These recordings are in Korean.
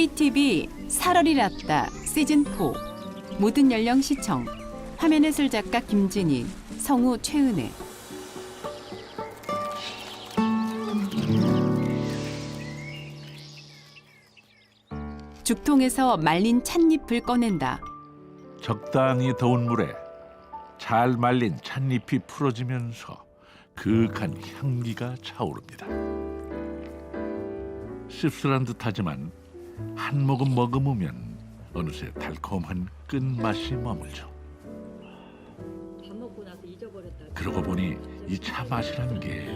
KTV 살얼이 났다 시즌4 모든 연령 시청 화면해설 작가 김진희 성우 최은혜 죽통에서 말린 찻잎을 꺼낸다. 적당히 더운 물에 잘 말린 찻잎이 풀어지면서 그윽한 향기가 차오릅니다. 씁쓸한 듯하지만 한 모금 머금으면 어느새 달콤한 끝맛이 머물죠. 그러고 보니 이 차 맛이라는 게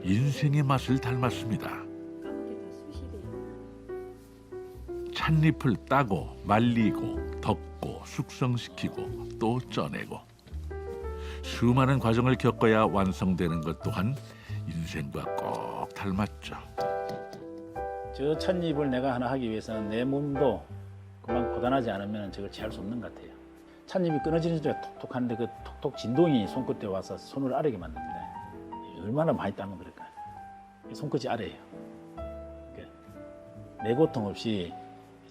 인생의 맛을 닮았습니다. 찻잎을 따고 말리고 덮고 숙성시키고 또 쪄내고 수많은 과정을 겪어야 완성되는 것 또한 인생과 꼭 닮았죠. 저 찻잎을 내가 하나 하기 위해서는 내 몸도 그만 고단하지 않으면 저걸 취할 수 없는 것 같아요. 찻잎이 끊어지는 소리가 톡톡하는데 그 톡톡 진동이 손끝에 와서 손을 아르게 만듭니다. 얼마나 많이 따면 그럴까. 손끝이 아래예요. 내 고통 없이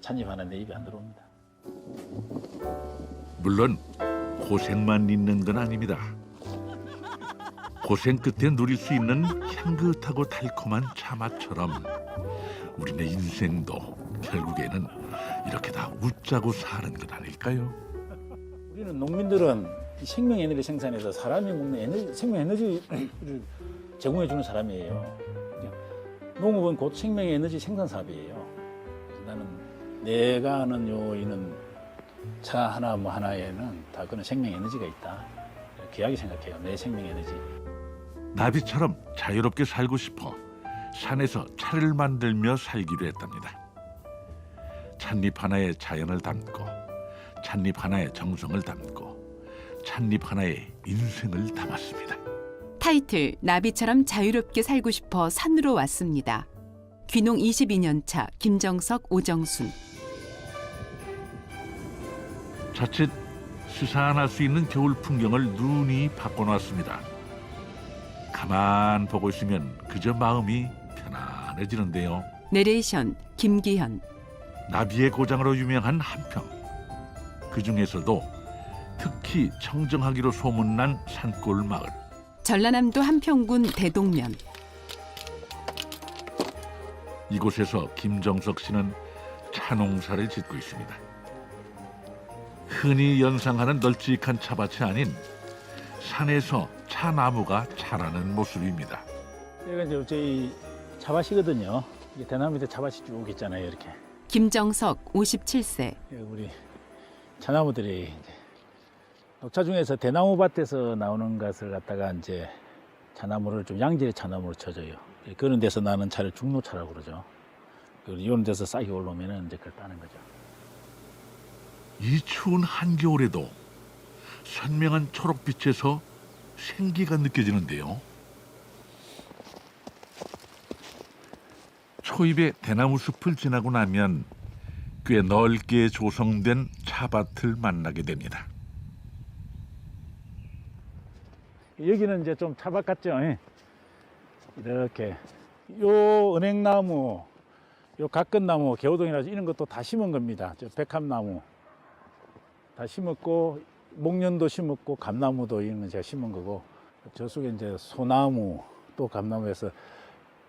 찻잎 하나 내 입에 안 들어옵니다. 물론 고생만 있는 건 아닙니다. 고생 끝에 누릴 수 있는 향긋하고 달콤한 차맛처럼 우리네 인생도 결국에는 이렇게 다 웃자고 사는 것 아닐까요? 우리는 농민들은 생명 에너지 생산해서 사람이 먹는 생명 에너지를 제공해 주는 사람이에요. 농업은 곧 생명 에너지 생산 사업이에요. 나는 내가 하는 요이는 차 하나 뭐 하나에는 다 그런 생명 에너지가 있다. 귀하게 생각해요. 내 생명 에너지. 나비처럼 자유롭게 살고 싶어 산에서 차를 만들며 살기로 했답니다. 찻잎 하나에 자연을 담고 찻잎 하나에 정성을 담고 찻잎 하나에 인생을 담았습니다. 타이틀 나비처럼 자유롭게 살고 싶어 산으로 왔습니다. 귀농 22년 차 김정석 오정순. 자칫 스산할 수 있는 겨울 풍경을 눈이 바꿔놨습니다. 가만 보고 있으면 그저 마음이 편안해지는데요. 내레이션 김기현. 나비의 고장으로 유명한 한평. 그 중에서도 특히 청정하기로 소문난 산골 마을. 전라남도 한평군 대동면. 이곳에서 김정석 씨는 차 농사를 짓고 있습니다. 흔히 연상하는 널찍한 차밭이 아닌 산에서 차나무가 자라는 모습입니다. 여기가 이제 저희 차밭이거든요. 이게 대나무 밑에 차밭이 쭉 있잖아요, 이렇게. 김정석 57세. 우리 차나무들이 이제 녹차 중에서 대나무 밭에서 나오는 것을 갖다가 이제 차나무를 좀 양질의 차나무로 쳐줘요. 그런 데서 나는 차를 중노차라고 그러죠. 그리고 이런 데서 싹이 올라오면은 이제 그걸 따는 거죠. 이 추운 한겨울에도 선명한 초록빛에서 생기가 느껴지는데요. 초입의 대나무 숲을 지나고 나면 꽤 넓게 조성된 차밭을 만나게 됩니다. 여기는 이제 좀 차밭 같죠? 이렇게 요 은행나무, 요 가끈나무, 개호동이라서 이런 것도 다 심은 겁니다. 저 백합나무 다 심었고 목련도 심었고 감나무도 이런 건 제가 심은 거고 저 속에 이제 소나무 또 감나무에서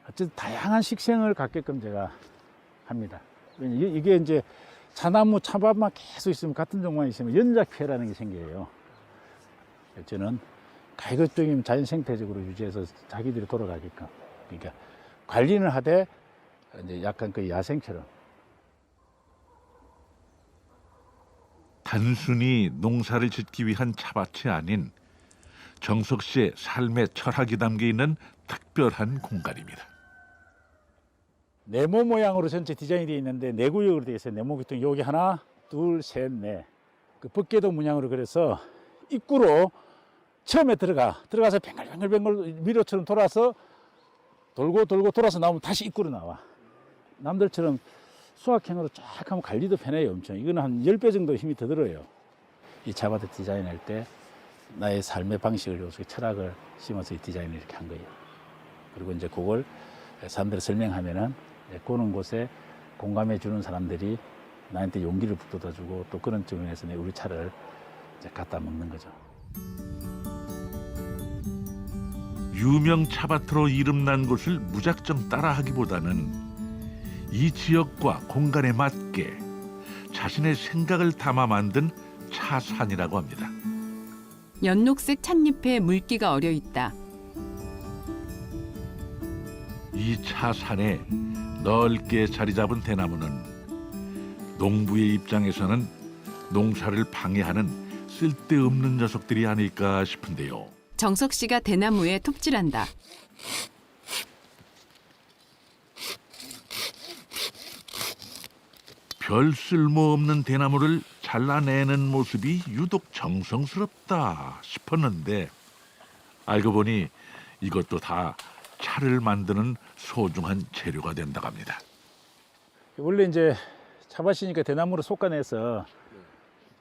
어쨌든 다양한 식생을 갖게끔 제가 합니다. 이게 이제 차나무 차밭만 계속 있으면 같은 종만 있으면 연작피해라는 게 생겨요. 저는 가급적이면 자연 생태적으로 유지해서 자기들이 돌아가게끔. 그러니까 관리는 하되 이제 약간 그 야생처럼. 단순히 농사를 짓기 위한 차밭이 아닌 정석 씨의 삶의 철학이 담겨 있는 특별한 공간입니다. 네모 모양으로 전체 디자인이 되어 있는데 네 구역으로 되어 있어요. 네모 구역 여기 하나, 둘, 셋, 넷. 그 벚개도 문양으로 그래서 입구로 처음에 들어가서 뱅글뱅글 미로처럼 돌아서 돌고 돌아서 나오면 다시 입구로 나와. 남들처럼 수학행으로 쫙 하면 관리도 편해요. 엄청. 이거는 한 10배 정도 힘이 더 들어요. 이 차밭을 디자인할 때 나의 삶의 방식을 요소 철학을 심어서 이 디자인을 이렇게 한 거예요. 그리고 이제 그걸 사람들이 설명하면은 고는 곳에 공감해 주는 사람들이 나한테 용기를 북돋아주고 또 그런 측면에서 우리 차를 이제 갖다 먹는 거죠. 유명 차밭으로 이름난 곳을 무작정 따라하기보다는 이 지역과 공간에 맞게 자신의 생각을 담아 만든 차산이라고 합니다. 연녹색 찻잎에 물기가 어려 있다. 이 차산에 넓게 자리 잡은 대나무는 농부의 입장에서는 농사를 방해하는 쓸데없는 녀석들이 아닐까 싶은데요. 정석 씨가 대나무에 톱질한다. 별 쓸모없는 대나무를 잘라내는 모습이 유독 정성스럽다 싶었는데 알고 보니 이것도 다 차를 만드는 소중한 재료가 된다고 합니다. 원래 이제 차밭이니까 대나무를 솎아내서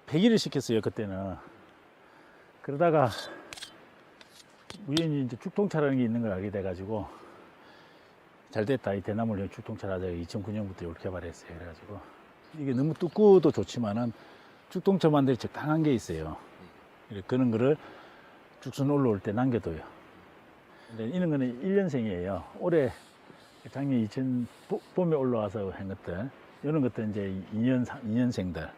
배기를 시켰어요, 그때는. 그러다가 우연히 이제 죽통차라는 게 있는 걸 알게 돼가지고 잘 됐다, 이 대나무를 죽통차를 하자. 2009년부터 이렇게 개발했어요. 그래가지고 이게 너무 두꺼워도 좋지만은 죽통차 만들 적당한 게 있어요. 그런 거를 죽순 올라올 때 남겨둬요. 근데 이런 거는 1년생이에요. 올해 작년 2000 봄에 올라와서 한 것들, 이런 것들 이제 2년생들.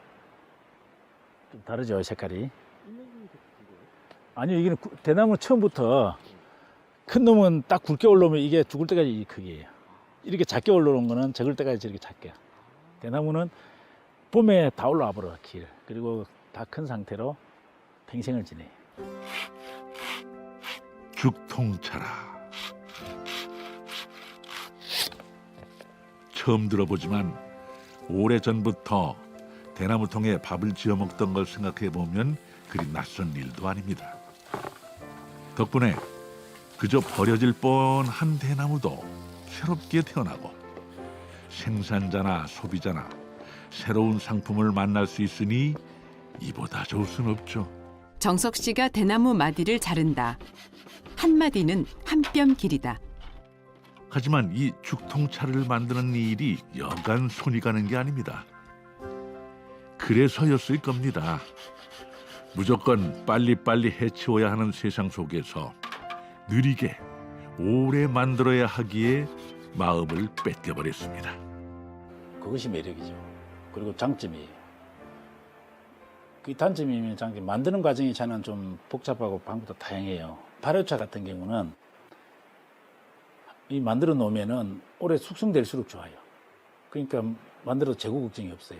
좀 다르죠, 색깔이. 아니요, 이게 대나무 처음부터 큰 놈은 딱 굵게 올라오면 이게 죽을 때까지 이 크기예요. 이렇게 작게 올라오는 거는 적을 때까지 저렇게 작게. 대나무는 봄에 다 올라와 버려, 길. 그리고 다 큰 상태로 평생을 지내요. 죽통차라. 처음 들어보지만 오래전부터 대나무통에 밥을 지어 먹던 걸 생각해 보면 그리 낯선 일도 아닙니다. 덕분에 그저 버려질 뻔한 대나무도 새롭게 태어나고 생산자나 소비자나 새로운 상품을 만날 수 있으니 이보다 좋을 순 없죠. 정석 씨가 대나무 마디를 자른다. 한 마디는 한 뼘 길이다. 하지만 이 죽통차를 만드는 일이 여간 손이 가는 게 아닙니다. 그래서였을 겁니다. 무조건 빨리빨리 해치워야 하는 세상 속에서 느리게 오래 만들어야 하기에 마음을 뺏겨버렸습니다. 그것이 매력이죠. 그리고 장점이에요. 그 단점이면 장점. 만드는 과정이 저는 좀 복잡하고 방법도 다양해요. 발효차 같은 경우는 이 만들어 놓으면은 오래 숙성될수록 좋아요. 그러니까 만들어도 재고 걱정이 없어요.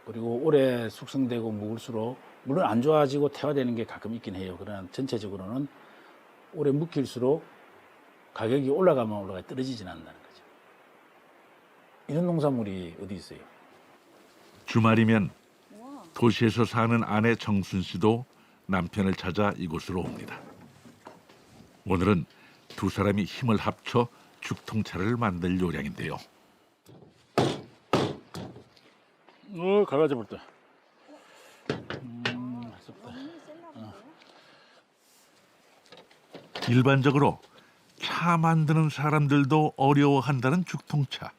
그리고 오래 숙성되고 묵을수록 물론 안 좋아지고 태화되는 게 가끔 있긴 해요. 그러나 전체적으로는 오래 묵힐수록 가격이 올라가면 올라가 떨어지진 않는다는 거죠. 이런 농산물이 어디 있어요? 주말이면 도시에서 사는 아내 정순 씨도 남편을 찾아 이곳으로 옵니다. 오늘은 두 사람이 힘을 합쳐 죽통차를 만들 요량인데요. 갈라져 버렸다. 일반적으로 차 만드는 사람들도 어려워한다는 죽통차.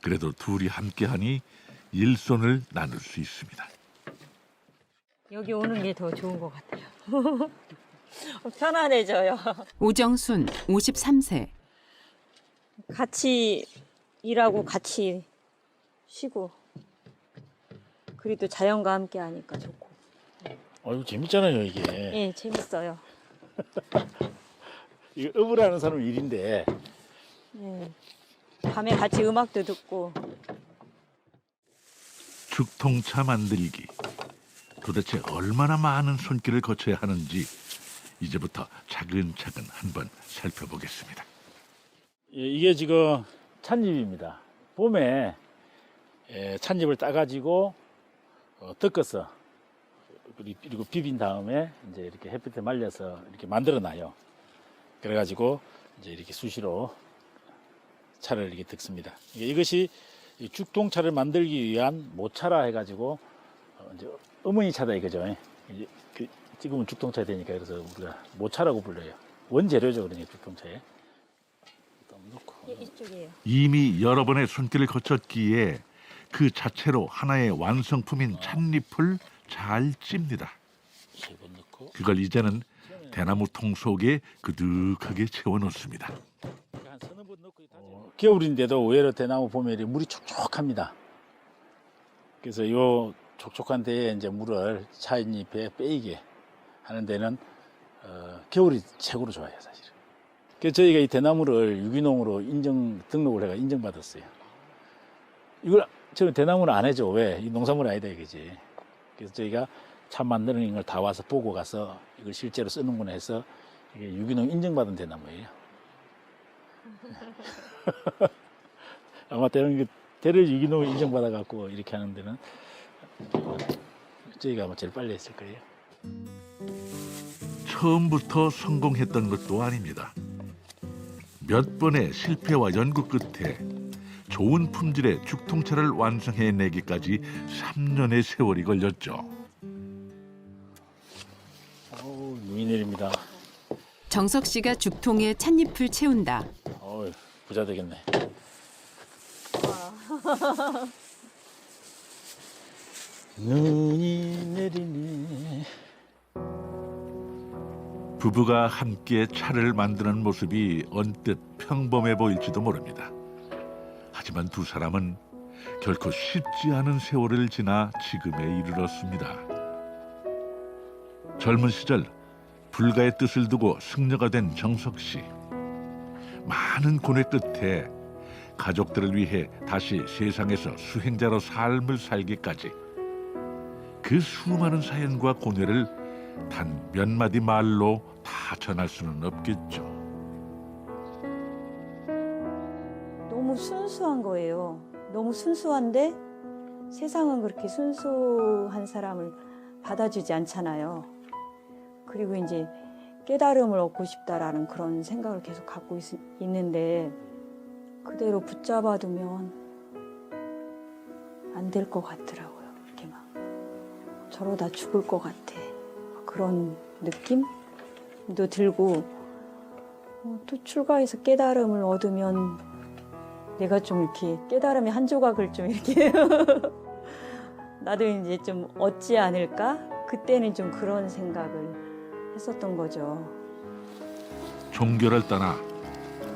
그래도 둘이 함께하니 일손을 나눌 수 있습니다. 여기 오는 게 더 좋은 것 같아요. 편안해져요. 오정순 53세. 같이 일하고 같이 쉬고 그리고 자연과 함께 하니까 좋고. 이거 재밌잖아요, 이게. 예, 재밌어요. 이거 업을 하는 사람 일인데. 예. 밤에 같이 음악도 듣고. 죽통차 만들기. 도대체 얼마나 많은 손길을 거쳐야 하는지 이제부터 차근차근 한번 살펴보겠습니다. 이게 지금 찻잎입니다. 봄에 찻잎을 따가지고 덮어서 그리고 비빈 다음에 이제 이렇게 햇빛에 말려서 이렇게 만들어 놔요. 그래가지고 이제 이렇게 수시로 차를 이렇게 덮습니다. 이것이 죽통차를 만들기 위한 모차라 해가지고 이제 어머니 차다 이거죠. 이제 지금은 죽통차 되니까 그래서 우리가 모차라고 불러요. 원재료죠, 그러니까 죽통차에. 넣고. 이쪽이에요. 이미 여러 번의 손길을 거쳤기에 그 자체로 하나의 완성품인 찻잎을 잘 찝니다. 그걸 이제는 대나무 통 속에 그득하게 채워놓습니다. 겨울인데도 의외로 대나무 봄에 물이 촉촉합니다. 그래서 요 촉촉한 데에 이제 물을 찻잎에 빼이게 하는 데는 겨울이 최고로 좋아요, 사실은. 그래서 저희가 이 대나무를 유기농으로 등록을 해가 인정받았어요. 이걸 저는 대나무는 안 해줘. 왜? 이 농산물 아니다 이거지. 그래서 저희가 차 만드는 걸 다 와서 보고 가서 이걸 실제로 쓰는구나 해서 이게 유기농 인정받은 대나무예요. 아마 대를 유기농을 인정받아갖고 이렇게 하는 데는 저희가 아마 제일 빨리 했을 거예요. 처음부터 성공했던 것도 아닙니다. 몇 번의 실패와 연구 끝에 좋은 품질의 죽통차를 완성해내기까지 3년의 세월이 걸렸죠. 눈이 내립니다. 정석 씨가 죽통에 찻잎을 채운다. 부자 되겠네. 눈이 내리니. 부부가 함께 차를 만드는 모습이 언뜻 평범해 보일지도 모릅니다. 하지만 두 사람은 결코 쉽지 않은 세월을 지나 지금에 이르렀습니다. 젊은 시절 불가의 뜻을 두고 승려가 된 정석 씨. 많은 고뇌 끝에 가족들을 위해 다시 세상에서 수행자로 삶을 살기까지 그 수많은 사연과 고뇌를 단 몇 마디 말로 다 전할 수는 없겠죠. 너무 순수한 거예요. 너무 순수한데 세상은 그렇게 순수한 사람을 받아주지 않잖아요. 그리고 이제 깨달음을 얻고 싶다라는 그런 생각을 계속 갖고 있는데 그대로 붙잡아두면 안 될 것 같더라고요. 이렇게 막 저러다 죽을 것 같아. 그런 느낌도 들고 또 출가해서 깨달음을 얻으면 내가 좀 이렇게 깨달음의 한 조각을 좀 이렇게 나도 이제 좀 얻지 않을까? 그때는 좀 그런 생각을 했었던 거죠. 종교를 떠나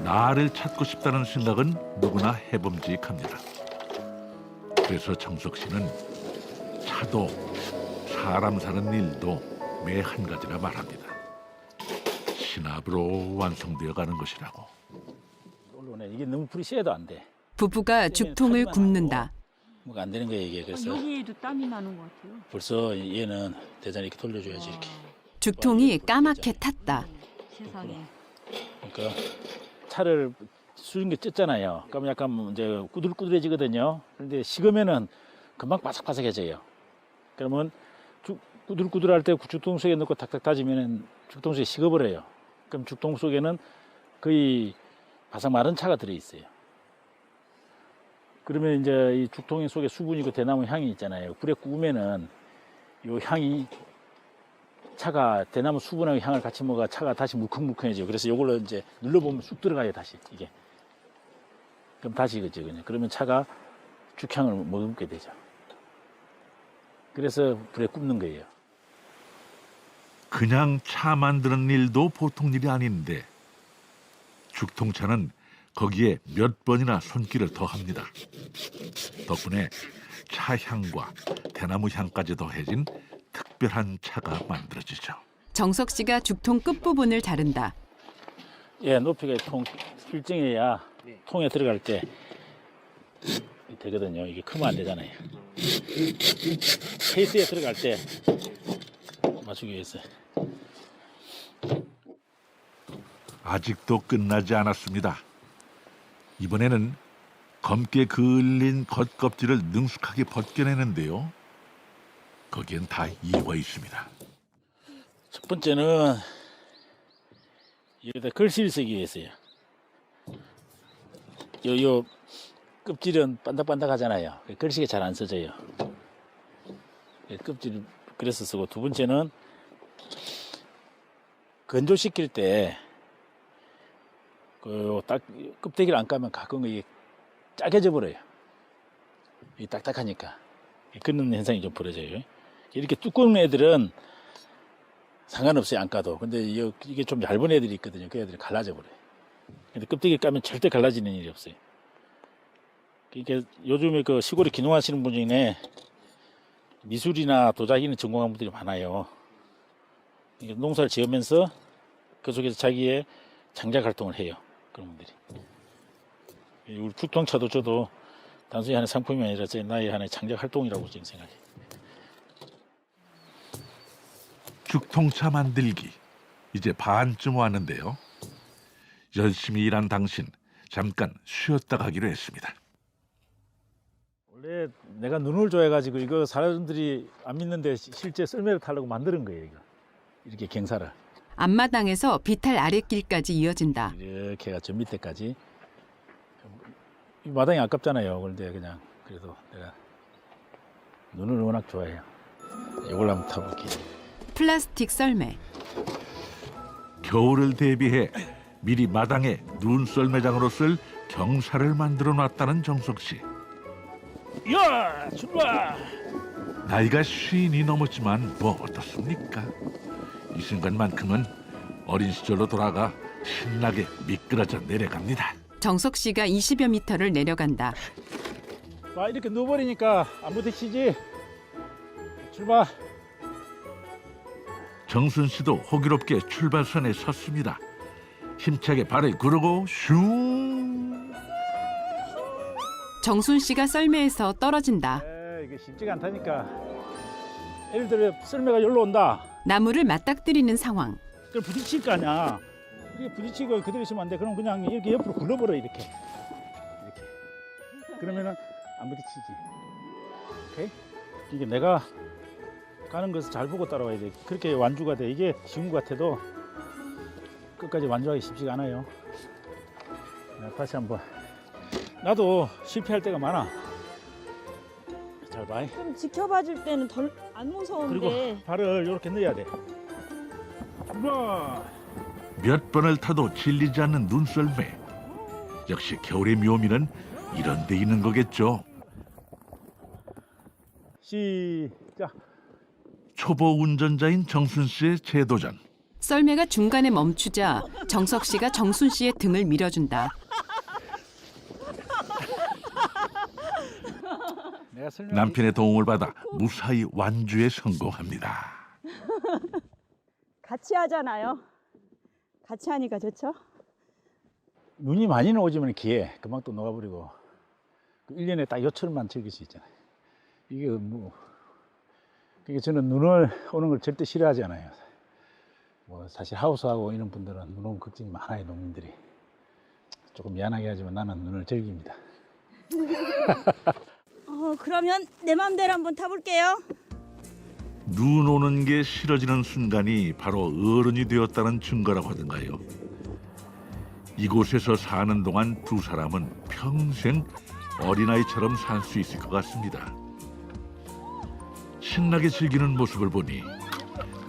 나를 찾고 싶다는 생각은 누구나 해봄직합니다. 그래서 정석 씨는 차도 사람 사는 일도 매 한 가지나 말합니다. 신압으로 완성되어 가는 것이라고. 이게 너무 불이 세도 안 돼. 부부가 죽통을 굽는다. 뭐가 안 되는 거예요 이게. 그래서 여기에도 땀이 나는 것 같아요. 벌써 얘는 대단히 이렇게 돌려줘야지 이렇게. 죽통이 까맣게 탔다. 세상에. 그러니까 차를 수증기 쪘잖아요. 그러면 약간 이제 꾸들꾸들해지거든요. 그런데 식으면은 금방 바삭바삭해져요. 그러면 꾸들꾸들할 때 죽통 속에 넣고 탁탁 다지면은 죽통 속에 식어버려요. 그럼 죽통 속에는 거의 바삭 마른 차가 들어 있어요. 그러면 이제 이 죽통 속에 수분이고 대나무 향이 있잖아요. 불에 구우면은 이 향이 차가 대나무 수분하고 향을 같이 먹어 차가 다시 물컹물컹해져요. 그래서 이걸로 이제 눌러보면 쑥 들어가요 다시 이게. 그럼 다시 이거죠 그냥. 그러면 차가 죽향을 머금게 되죠. 그래서 불에 굽는 거예요. 그냥 차 만드는 일도 보통 일이 아닌데 죽통차는 거기에 몇 번이나 손길을 더합니다. 덕분에 차향과 대나무 향까지 더해진 특별한 차가 만들어지죠. 정석 씨가 죽통 끝부분을 자른다. 예, 높이가 일정해야 통에 들어갈 때 되거든요. 이게 크면 안 되잖아요. 케이스에 들어갈 때 맞추기 위해서. 아직도 끝나지 않았습니다. 이번에는 검게 그을린 겉껍질을 능숙하게 벗겨내는데요. 거기엔 다 이유가 있습니다. 첫 번째는 여기다 글씨를 쓰기 위해서요. 요 껍질은 반딱반딱하잖아요. 글씨가 잘 안 써져요. 껍질을 그래서 쓰고, 두 번째는 건조시킬 때 딱 껍데기를 안 까면 가끔 이게 짜게져 버려요. 이 딱딱하니까 끓는 현상이 좀 벌어져요. 이렇게 두꺼운 애들은 상관없어요, 안 까도. 근데 이게 좀 얇은 애들이 있거든요. 그 애들이 갈라져 버려요. 근데 껍데기 까면 절대 갈라지는 일이 없어요. 이게 요즘에 그 시골에 기농하시는 분 중에 미술이나 도자기는 전공한 분들이 많아요. 이게 농사를 지으면서 그 속에서 자기의 창작 활동을 해요. 그런 분들이. 우리 죽통차도 저도 단순히 하나의 상품이 아니라 제 나의 하나의 창작 활동이라고 지금 생각해요. 죽통차 만들기 이제 반쯤 왔는데요. 열심히 일한 당신 잠깐 쉬었다 가기로 했습니다. 원래 내가 눈을 좋아해가지고 이거 사람들이 안 믿는데 실제 썰매를 타려고 만드는 거예요. 이거. 이렇게 경사를 앞마당에서 비탈 아랫길까지 이어진다. 이렇게 해가 저 밑에까지. 이 마당이 아깝잖아요. 그런데 그냥 그래도 내가 눈을 워낙 좋아해요. 이걸 한번 타볼게요. 플라스틱 썰매. 겨울을 대비해 미리 마당에 눈썰매장으로 쓸 경사를 만들어 놨다는 정석 씨. 야, 출발! 나이가 50이 넘었지만 뭐 어떻습니까? 이 순간만큼은 어린 시절로 돌아가 신나게 미끄러져 내려갑니다. 정석 씨가 20여 미터를 내려간다. 와, 이렇게 누워버리니까 안 부딪히지? 출발! 정순 씨도 호기롭게 출발선에 섰습니다. 힘차게 발을 구르고 슝. 정순 씨가 썰매에서 떨어진다. 이게 쉽지가 않다니까. 예를 들어 썰매가 여기로 온다. 나무를 맞닥뜨리는 상황. 그럼 부딪힐 거 아니야. 이게 부딪히고 그대로 있으면 안 돼. 그럼 그냥 이렇게 옆으로 굴러버려 이렇게. 그러면은 안 부딪히지. 오케이? 이게 내가 가는 것을 잘 보고 따라와야 돼. 그렇게 완주가 돼. 이게 쉬운 것 같아도 끝까지 완주하기 쉽지가 않아요. 다시 한번. 나도 실패할 때가 많아. 잘 봐. 좀 지켜봐 줄 때는 덜 안 무서운데. 그리고 발을 이렇게 넣어야 돼. 우와. 몇 번을 타도 질리지 않는 눈썰매. 역시 겨울의 묘미는 이런 데 있는 거겠죠. 시작. 초보 운전자인 정순 씨의 재도전. 썰매가 중간에 멈추자 정석 씨가 정순 씨의 등을 밀어준다. 내가 남편의 도움을 받아 무사히 완주에 성공합니다. 같이 하잖아요. 같이 하니까 좋죠? 눈이 많이 오지면 기회 금방 또 녹아버리고 1년에 딱 요철만 즐길 수 있잖아요. 이게 뭐 그게 저는 눈을 오는 걸 절대 싫어하지 않아요. 뭐 사실 하우스하고 이런 분들은 눈 오는 걱정이 많아요. 농민들이 조금 미안하게 하지만 나는 눈을 즐깁니다. 그러면 내 맘대로 한번 타볼게요. 눈 오는 게 싫어지는 순간이 바로 어른이 되었다는 증거라고 하던가요. 이곳에서 사는 동안 두 사람은 평생 어린아이처럼 살 수 있을 것 같습니다. 신나게 즐기는 모습을 보니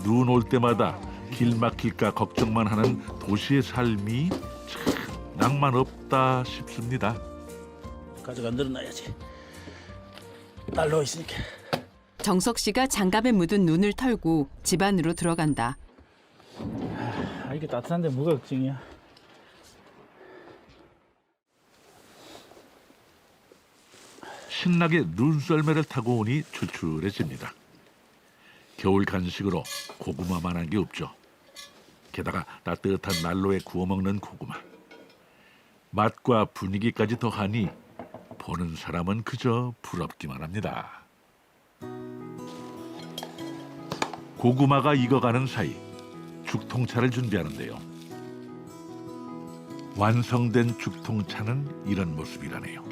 눈 올 때마다 길 막힐까 걱정만 하는 도시의 삶이 참 낭만 없다 싶습니다. 가져가 늘어놔야지. 날로 있으니까. 정석 씨가 장갑에 묻은 눈을 털고 집 안으로 들어간다. 이게 따뜻한데 뭐가 걱정이야? 신나게 눈썰매를 타고 오니 출출해집니다. 겨울 간식으로 고구마만한 게 없죠. 게다가 따뜻한 난로에 구워 먹는 고구마. 맛과 분위기까지 더하니 보는 사람은 그저 부럽기만 합니다. 고구마가 익어가는 사이 죽통차를 준비하는데요. 완성된 죽통차는 이런 모습이라네요.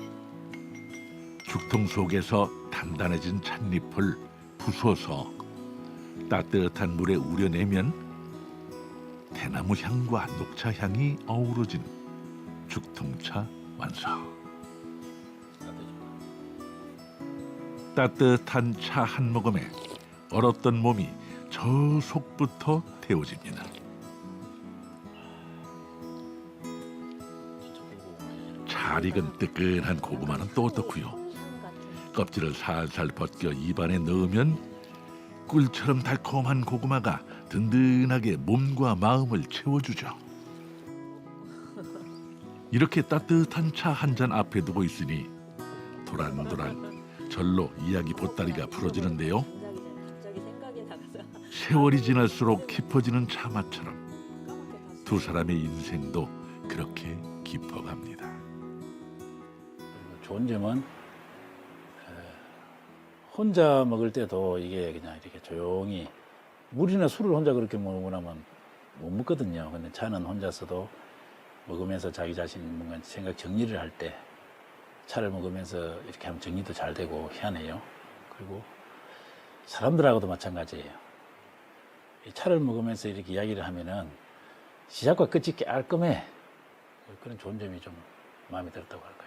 죽통 속에서 단단해진 찻잎을 부숴서 따뜻한 물에 우려내면 대나무 향과 녹차 향이 어우러진 죽통차 완성. 따뜻한 차 한 모금에 얼었던 몸이 저 속부터 태워집니다. 잘 익은 뜨끈한 고구마는 또 어떻고요. 껍질을 살살 벗겨 입안에 넣으면 꿀처럼 달콤한 고구마가 든든하게 몸과 마음을 채워주죠. 이렇게 따뜻한 차 한 잔 앞에 두고 있으니 도란도란 절로 이야기 보따리가 풀어지는데요. 세월이 지날수록 깊어지는 차 맛처럼 두 사람의 인생도 그렇게 깊어갑니다. 좋은 점은 혼자 먹을 때도 이게 그냥 이렇게 조용히 물이나 술을 혼자 그렇게 먹고 나면 못 먹거든요. 근데 차는 혼자서도 먹으면서 자기 자신이 뭔가 생각 정리를 할 때 차를 먹으면서 이렇게 하면 정리도 잘 되고 희한해요. 그리고 사람들하고도 마찬가지예요. 이 차를 먹으면서 이렇게 이야기를 하면은 시작과 끝이 깔끔해. 그런 좋은 점이 좀 마음에 들었다고 할까요.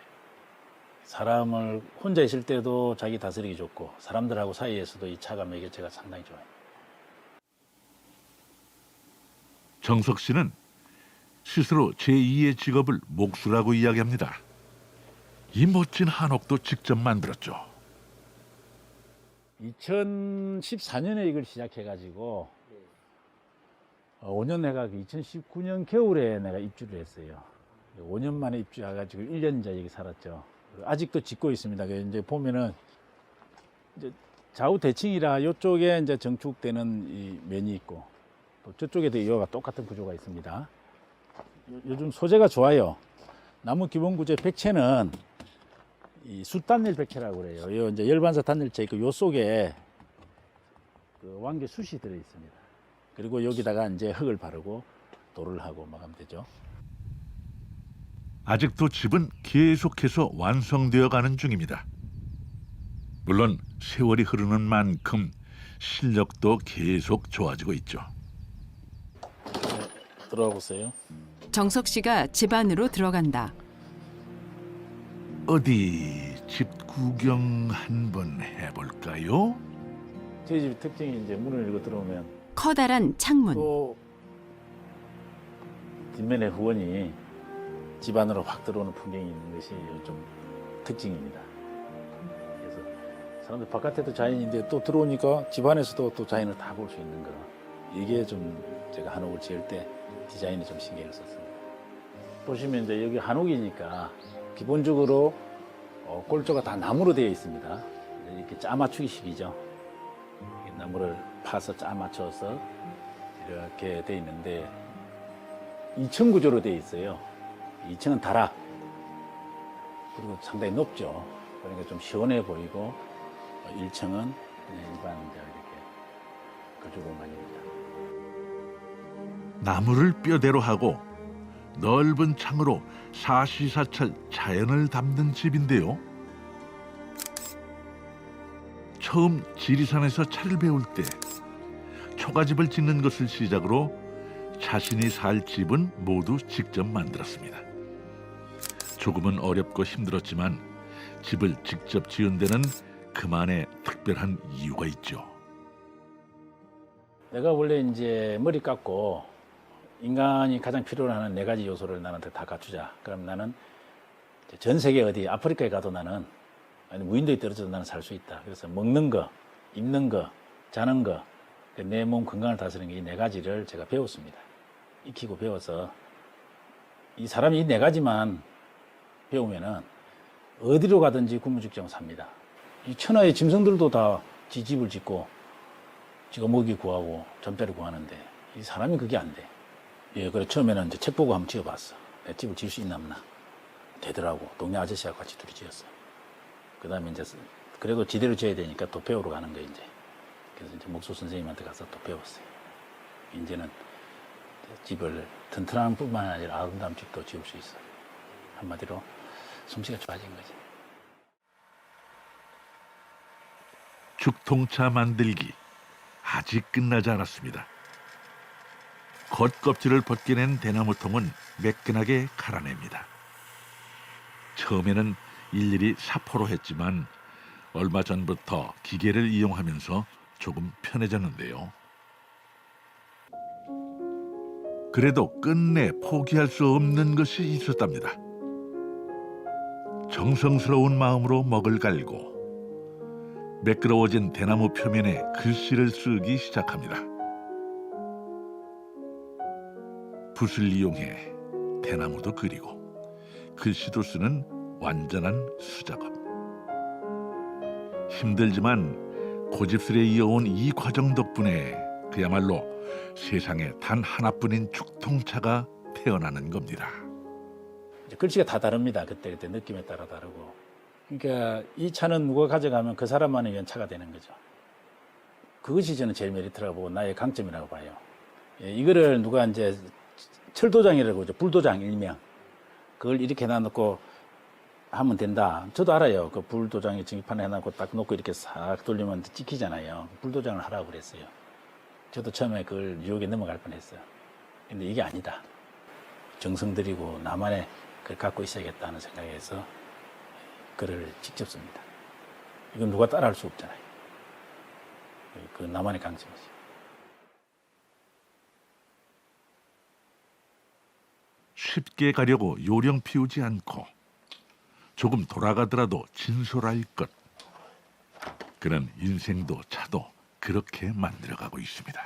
사람을 혼자 있을 때도 자기 다스리기 좋고 사람들하고 사이에서도 이 차가 매개체가 상당히 좋아요. 정석 씨는 스스로 제2의 직업을 목수라고 이야기합니다. 이 멋진 한옥도 직접 만들었죠. 2014년에 이걸 시작해가지고 5년 내가 2019년 겨울에 내가 입주를 했어요. 5년 만에 입주해가지고 1년 이제 여기 살았죠. 아직도 짓고 있습니다. 이제 보면은 이제 좌우 대칭이라 이쪽에 이제 정축되는 이 면이 있고 또 저쪽에도 이와 똑같은 구조가 있습니다. 요즘 소재가 좋아요. 나무 기본 구조 백채는 이 숯단일 백채라고 그래요. 요 이제 열반사 단일체 있고 요 속에 그 왕개 숯이 들어 있습니다. 그리고 여기다가 이제 흙을 바르고 도를 하고 마감 되죠. 아직도 집은 계속해서 완성되어 가는 중입니다. 물론 세월이 흐르는 만큼 실력도 계속 좋아지고 있죠. 들어가 보세요. 정석 씨가 집 안으로 들어간다. 어디 집 구경 한번 해볼까요? 저희 집 특징이 이제 문을 열고 들어오면 커다란 창문. 또 뒷면에 후원이 집 안으로 확 들어오는 풍경이 있는 것이 좀 특징입니다. 그래서 사람들 바깥에도 자연인데 또 들어오니까 집 안에서도 또 자연을 다 볼 수 있는 거. 이게 좀 제가 한옥을 지을 때 디자인에 좀 신경을 썼습니다. 보시면 이제 여기 한옥이니까 기본적으로 골조가 다 나무로 되어 있습니다. 이렇게 짜 맞추기식이죠. 나무를 파서 짜 맞춰서 이렇게 되어 있는데 2층 구조로 되어 있어요. 2층은 다락, 그리고 상당히 높죠. 그러니까 좀 시원해 보이고 1층은 그냥 일반 이렇게 거주 공간입니다. 나무를 뼈대로 하고 넓은 창으로 사시사철 자연을 담는 집인데요. 처음 지리산에서 차를 배울 때 초가집을 짓는 것을 시작으로 자신이 살 집은 모두 직접 만들었습니다. 조금은 어렵고 힘들었지만 집을 직접 지은 데는 그만의 특별한 이유가 있죠. 내가 원래 이제 머리 깎고 인간이 가장 필요로 하는 4가지 요소를 나한테 다 갖추자. 그럼 나는 전 세계 어디 아프리카에 가도 나는 아니 무인도에 떨어져도 나는 살 수 있다. 그래서 먹는 거, 입는 거, 자는 거, 내 몸 건강을 다스리는 이 4가지를 제가 배웠습니다. 익히고 배워서 이 사람이 이 4가지만 배우면은 어디로 가든지 굶주직장 삽니다. 이 천하의 짐승들도 다 지 집을 짓고 지가 먹이 구하고 전배를 구하는데 이 사람이 그게 안 돼. 예, 그래 처음에는 이제 책 보고 한번 지어봤어. 내 집을 지을 수 있나 없나. 되더라고. 동네 아저씨하고 같이 둘이 지었어. 그다음에 이제 그래도 지대로 지어야 되니까 또 배우러 가는 거 이제. 그래서 이제 목수 선생님한테 가서 또 배웠어요. 이제는 집을 튼튼한 뿐만 아니라 아름다운 집도 지을 수 있어. 한마디로 솜씨가 좋아진 거지. 죽통차 만들기 아직 끝나지 않았습니다. 겉껍질을 벗겨낸 대나무통은 매끈하게 갈아냅니다. 처음에는 일일이 사포로 했지만 얼마 전부터 기계를 이용하면서 조금 편해졌는데요. 그래도 끝내 포기할 수 없는 것이 있었답니다. 정성스러운 마음으로 먹을 갈고 매끄러워진 대나무 표면에 글씨를 쓰기 시작합니다. 붓을 이용해 대나무도 그리고 글씨도 쓰는 완전한 수작업. 힘들지만 고집스레 이어온 이 과정 덕분에 그야말로 세상에 단 하나뿐인 죽통차가 태어나는 겁니다. 이제 글씨가 다 다릅니다. 그때 느낌에 따라 다르고. 그러니까 이 차는 누가 가져가면 그 사람만을 위한 차가 되는 거죠. 그것이 저는 제일 메리트라고 보고 나의 강점이라고 봐요. 예, 이거를 누가 이제 철도장이라고 하죠. 불도장 일명. 그걸 이렇게 놔놓고 하면 된다. 저도 알아요. 그 불도장에 증기판 해놓고 딱 놓고 이렇게 싹 돌리면 찍히잖아요. 불도장을 하라고 그랬어요. 저도 처음에 그걸 유혹에 넘어갈 뻔했어요. 근데 이게 아니다. 정성 들이고 나만의 그걸 갖고 있어야겠다는 생각에서 글을 직접 씁니다. 이건 누가 따라할 수 없잖아요. 그 나만의 강점이지. 쉽게 가려고 요령 피우지 않고 조금 돌아가더라도 진솔할 것. 그는 인생도 차도 그렇게 만들어가고 있습니다.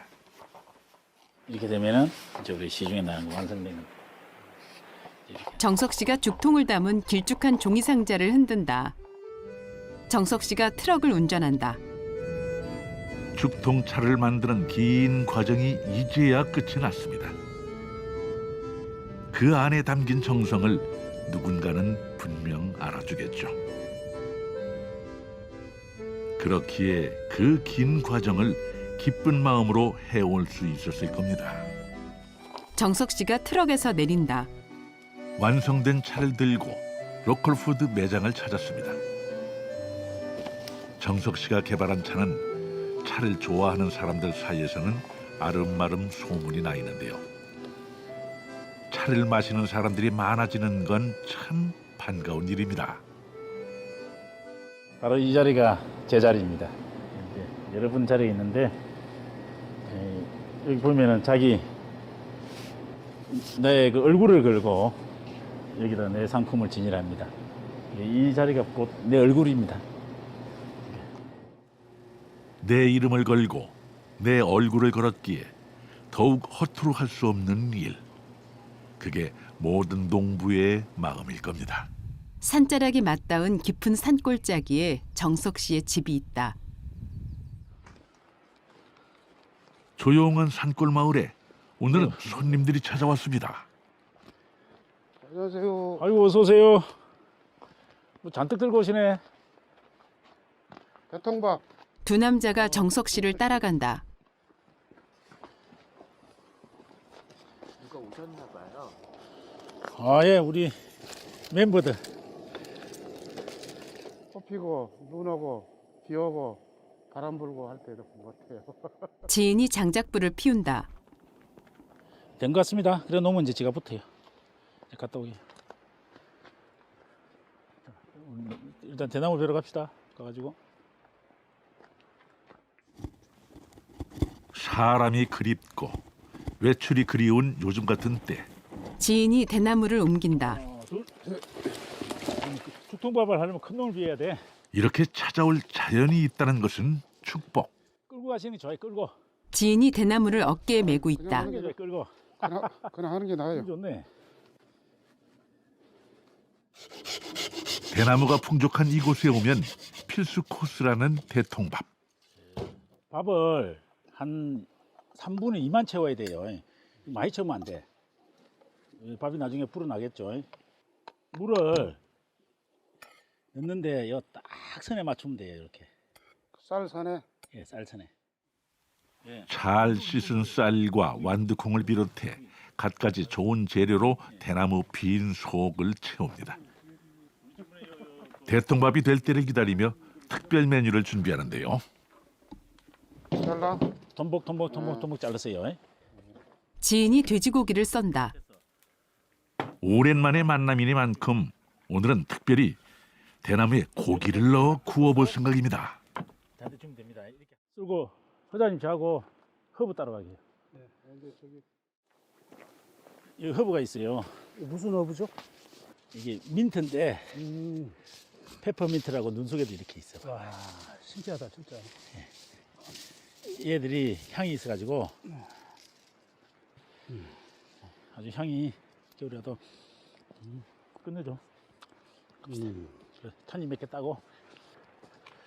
이렇게 되면은 이제 우리 시중에 나는 거 완성되는. 정석 씨가 죽통을 담은 길쭉한 종이 상자를 흔든다. 정석 씨가 트럭을 운전한다. 죽통차를 만드는 긴 과정이 이제야 끝이 났습니다. 그 안에 담긴 정성을 누군가는 분명 알아주겠죠. 그렇기에 그 긴 과정을 기쁜 마음으로 해올 수 있었을 겁니다. 정석 씨가 트럭에서 내린다. 완성된 차를 들고 로컬 푸드 매장을 찾았습니다. 정석 씨가 개발한 차는 차를 좋아하는 사람들 사이에서는 아름마름 소문이 나 있는데요. 차를 마시는 사람들이 많아지는 건 참 반가운 일입니다. 바로 이 자리가 제 자리입니다. 여러분 자리에 있는데 여기 보면은 자기 내 그 얼굴을 걸고 여기다 내 상품을 진열합니다. 이 자리가 곧 내 얼굴입니다. 내 이름을 걸고 내 얼굴을 걸었기에 더욱 허투루 할 수 없는 일. 그게 모든 농부의 마음일 겁니다. 산자락이 맞닿은 깊은 산골짜기에 정석 씨의 집이 있다. 조용한 산골 마을에 오늘은 손님들이 찾아왔습니다. 안녕하세요. 아이고 어서 오세요. 뭐 잔뜩 들고 오시네. 대통밥. 두 남자가 정석 씨를 따라간다. 누가 오셨나 봐요. 아 예, 우리 멤버들. 꽃 피고 눈 오고 비 오고 바람 불고 할 때도 본 것 같아요. 지인이 장작불을 피운다. 된 것 같습니다. 그래 놓으면 이제 지가 붙어요. 이제 갔다 오게. 일단 대나무 벼러 갑시다. 가가지고. 사람이 그립고 외출이 그리운 요즘 같은 때 지인이 대나무를 옮긴다. 죽통밥을 하려면 큰 놈을 비워야 돼. 이렇게 찾아올 자연이 있다는 것은 축복. 끌고 가시는 게 좋아요. 끌고. 지인이 대나무를 어깨에 메고 있다. 그냥 하는 게, 끌고. 그냥 하는 게 나아요. 좋네. 대나무가 풍족한 이곳에 오면 필수 코스라는 대통밥. 밥을 한 3분의 2만 채워야 돼요. 많이 채우면 안 돼. 밥이 나중에 불어나겠죠. 물을 넣는데 딱 선에 맞추면 돼요. 이렇게. 쌀 사네. 예, 쌀선에. 잘 씻은 쌀과 완두콩을 비롯해 갖가지 좋은 재료로 대나무 빈 속을 채웁니다. 대통밥이 될 때를 기다리며 특별 메뉴를 준비하는데요. 잘라. 토목 잘랐어요. 지인이 돼지고기를 썬다. 오랜만에 만남이니만큼 오늘은 특별히 대나무에 고기를 넣어 구워볼 생각입니다. 다들 주면 됩니다. 이렇게 쓰고 회장님 저하고 허브 따라가게요. 근데 저기 이 허브가 있어요. 무슨 어부죠? 이게 민트인데 페퍼민트라고 눈 속에도 이렇게 있어. 와, 신기하다, 진짜. 얘들이 향이 있어가지고 아주 향이 겨울에도 끝내줘. 그래, 찬잎 몇 개 따고.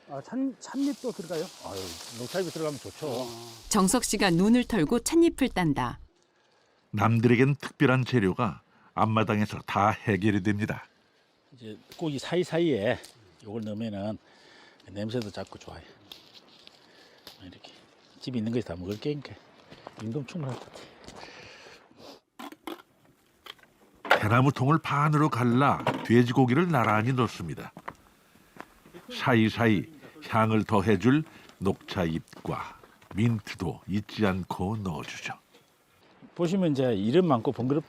아, 찬잎도 들어가요? 아유, 녹차잎이 들어가면 좋죠. 정석 씨가 눈을 털고 찻잎을 딴다. 남들에겐 특별한 재료가 앞마당에서 다 해결이 됩니다. 이제 고기 사이사이에 이걸 넣으면은 냄새도 잡고 좋아요. 이렇게 집에 있는 것이 다 먹을 게니까 임금 충분할 것 같아. 대나무 통을 반으로 갈라 돼지고기를 나란히 넣습니다. 사이사이 향을 더해줄 녹차잎과 민트도 잊지 않고 넣어주죠. 보시면 이제 이름 많고 번거롭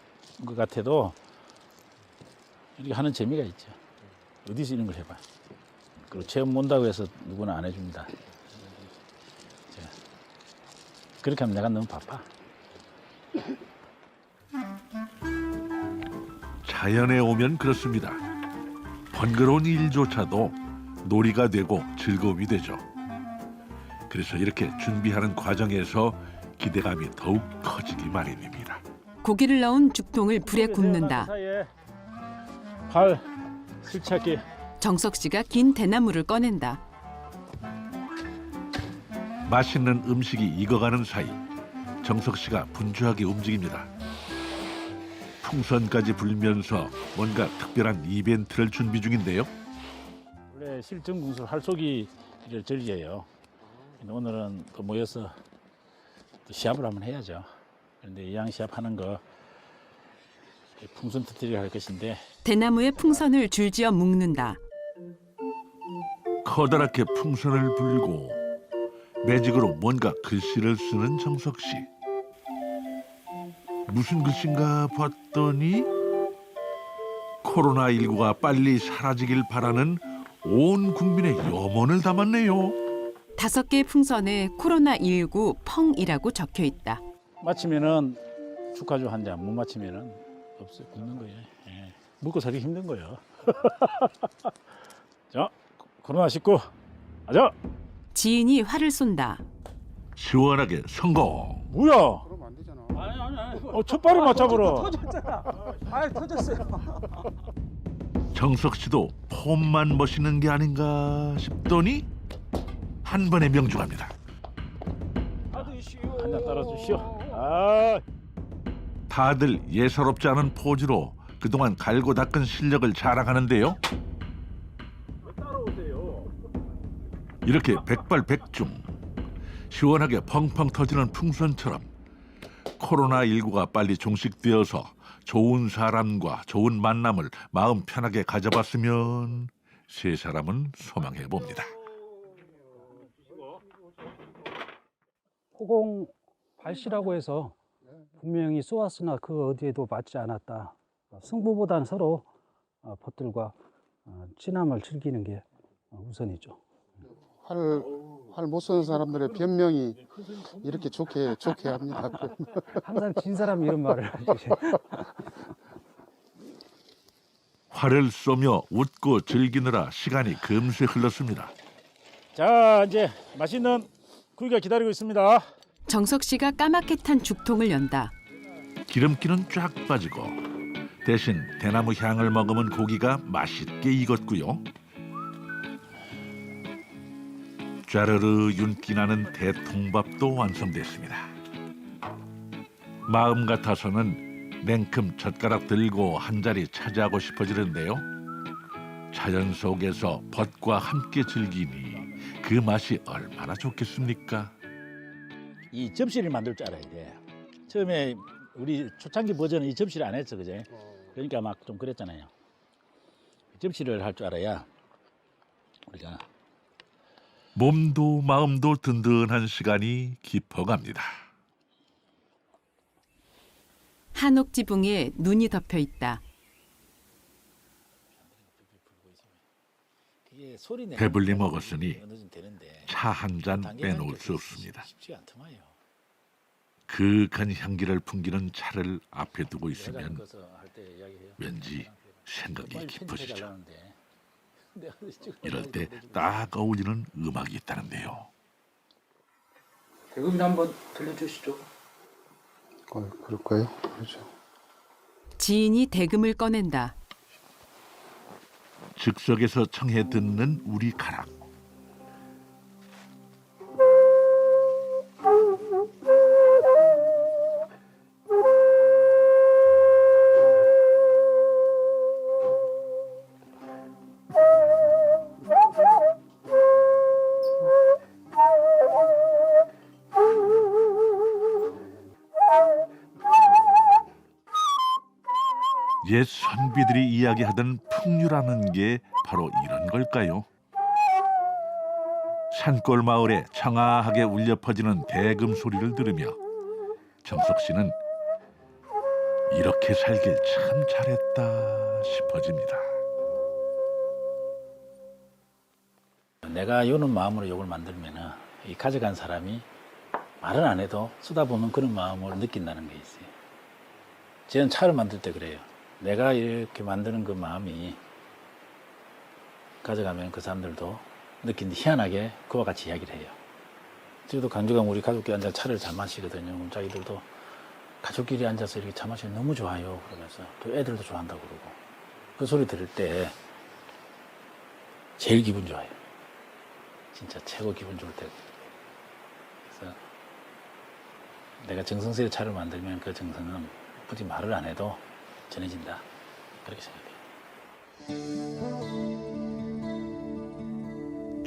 것 같아도 이렇게 하는 재미가 있죠. 어디서 이런 걸 해봐. 그리고 체험 온다고 해서 누구나 안 해줍니다. 자, 그렇게 하면 내가 너무 바빠. 자연에 오면 그렇습니다. 번거로운 일조차도 놀이가 되고 즐거움이 되죠. 그래서 이렇게 준비하는 과정에서 기대감이 더욱 커지기 마련입니다. 고기를 넣은 죽통을 불에 굽는다. 사이에 팔 슬차게 정석 씨가 긴 대나무를 꺼낸다. 맛있는 음식이 익어가는 사이 정석 씨가 분주하게 움직입니다. 풍선까지 불면서 뭔가 특별한 이벤트를 준비 중인데요. 원래 실전궁술 활쏘기를 즐겨요. 오늘은 또 모여서 또 시합을 한번 해야죠. 그런데 이왕 시합하는 거 풍선 터뜨리려 할 것인데 대나무에 풍선을 줄지어 묶는다. 커다랗게 풍선을 불고 매직으로 뭔가 글씨를 쓰는 정석 씨. 무슨 글씨인가 봤더니 코로나19가 빨리 사라지길 바라는 온 국민의 염원을 담았네요. 5개의 풍선에 코로나19 펑이라고 적혀 있다. 맞히면은 축하주 한 잔, 못 맞히면은 없어 굶는 거예요. 예. 먹고 살기 힘든 거예요. 자, 코로나19 가자. 지인이 활을 쏜다. 시원하게 성공. 뭐야? 그러면 안 되잖아. 첫 발을 맞잡으러. 터졌잖아. 아, 터졌어요. 정석 씨도 폼만 멋있는 게 아닌가 싶더니 한 번에 명중합니다. 한 잔 따라주시오. 아, 다들 예사롭지 않은 포즈로 그동안 갈고 닦은 실력을 자랑하는데요. 이렇게 백발백중 시원하게 펑펑 터지는 풍선처럼 코로나19가 빨리 종식되어서 좋은 사람과 좋은 만남을 마음 편하게 가져봤으면 세 사람은 소망해 봅니다. 포공 발시라고 해서 분명히 쏘았으나 그 어디에도 맞지 않았다. 승부보다는 서로 벗들과 친함을 즐기는 게 우선이죠. 활 못 쏘는 사람들의 변명이 이렇게 좋게 합니다. 항상 진 사람이 이런 말을 하지. 활을 쏘며 웃고 즐기느라 시간이 금세 흘렀습니다. 자 이제 맛있는 고기가 기다리고 있습니다. 정석 씨가 까맣게 탄 죽통을 연다. 기름기는 쫙 빠지고 대신 대나무 향을 머금은 고기가 맛있게 익었고요. 짜르르 윤기 나는 대통밥도 완성됐습니다. 마음 같아서는 냉큼 젓가락 들고 한 자리 차지하고 싶어지는데요. 자연 속에서 벗과 함께 즐기니 그 맛이 얼마나 좋겠습니까? 이 접시를 만들 줄 알아야 돼. 처음에 우리 초창기 버전은 이 접시를 안 했어, 그제? 그러니까 막 좀 그랬잖아요. 접시를 할 줄 알아야 우리가 몸도 마음도 든든한 시간이 깊어갑니다. 한옥 지붕에 눈이 덮여 있다. 이게 소리 내는 배불리 것까지 먹었으니 어느 정도 되는데 차 한 잔 단계라는 빼놓을 게 수 없습니다. 쉽지가 않더만요. 그윽한 향기를 풍기는 차를 앞에 두고 여자는 있으면 거서 할 때 이야기해요. 왠지 생각이 깊어지죠. 잘나는데. 이럴 때 딱 어울리는 음악이 있다는데요. 대금이나 한번 들려주시죠. 그럴까요? 그렇죠. 지인이 대금을 꺼낸다. 즉석에서 청해 듣는 우리 가락. 옛 선비들이 이야기하던 풍류라는 게 바로 이런 걸까요? 산골 마을에 청아하게 울려 퍼지는 대금 소리를 들으며 정석 씨는 이렇게 살길 참 잘했다 싶어집니다. 내가 요는 마음으로 욕을 만들면은 이 가져간 사람이 말은 안 해도 쓰다 보면 그런 마음을 느낀다는 게 있어요. 저는 차를 만들 때 그래요. 내가 이렇게 만드는 그 마음이 가져가면 그 사람들도 느낀 희한하게 그와 같이 이야기를 해요. 저도 강주강 우리 가족끼리 앉아 차를 잘 마시거든요. 그럼 자기들도 가족끼리 앉아서 이렇게 차 마시면 너무 좋아요. 그러면서 또 애들도 좋아한다고 그러고 그 소리 들을 때 제일 기분 좋아요. 진짜 최고 기분 좋을 때고. 그래서 내가 정성스레 차를 만들면 그 정성은 굳이 말을 안 해도 전해진다. 그렇게 생각해요.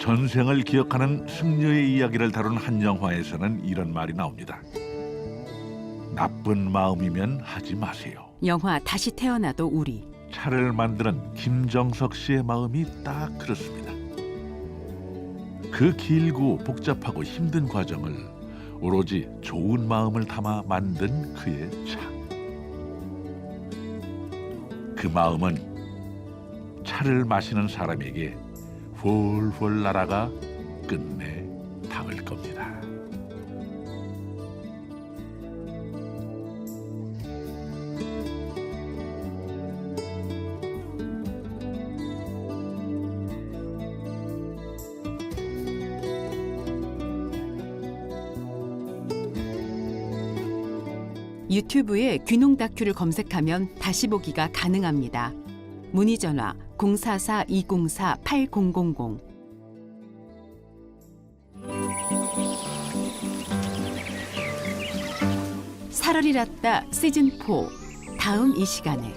전생을 기억하는 승려의 이야기를 다룬 한 영화에서는 이런 말이 나옵니다. 나쁜 마음이면 하지 마세요. 영화 다시 태어나도 우리. 차를 만드는 김정석 씨의 마음이 딱 그렇습니다. 그 길고 복잡하고 힘든 과정을 오로지 좋은 마음을 담아 만든 그의 차. 그 마음은 차를 마시는 사람에게 훌훌 날아가 끝내 닿을 겁니다. 유튜브에 귀농 다큐를 검색하면 다시 보기가 가능합니다. 문의 전화 044-204-8000. 살얼이 났다 시즌 4 다음 이 시간에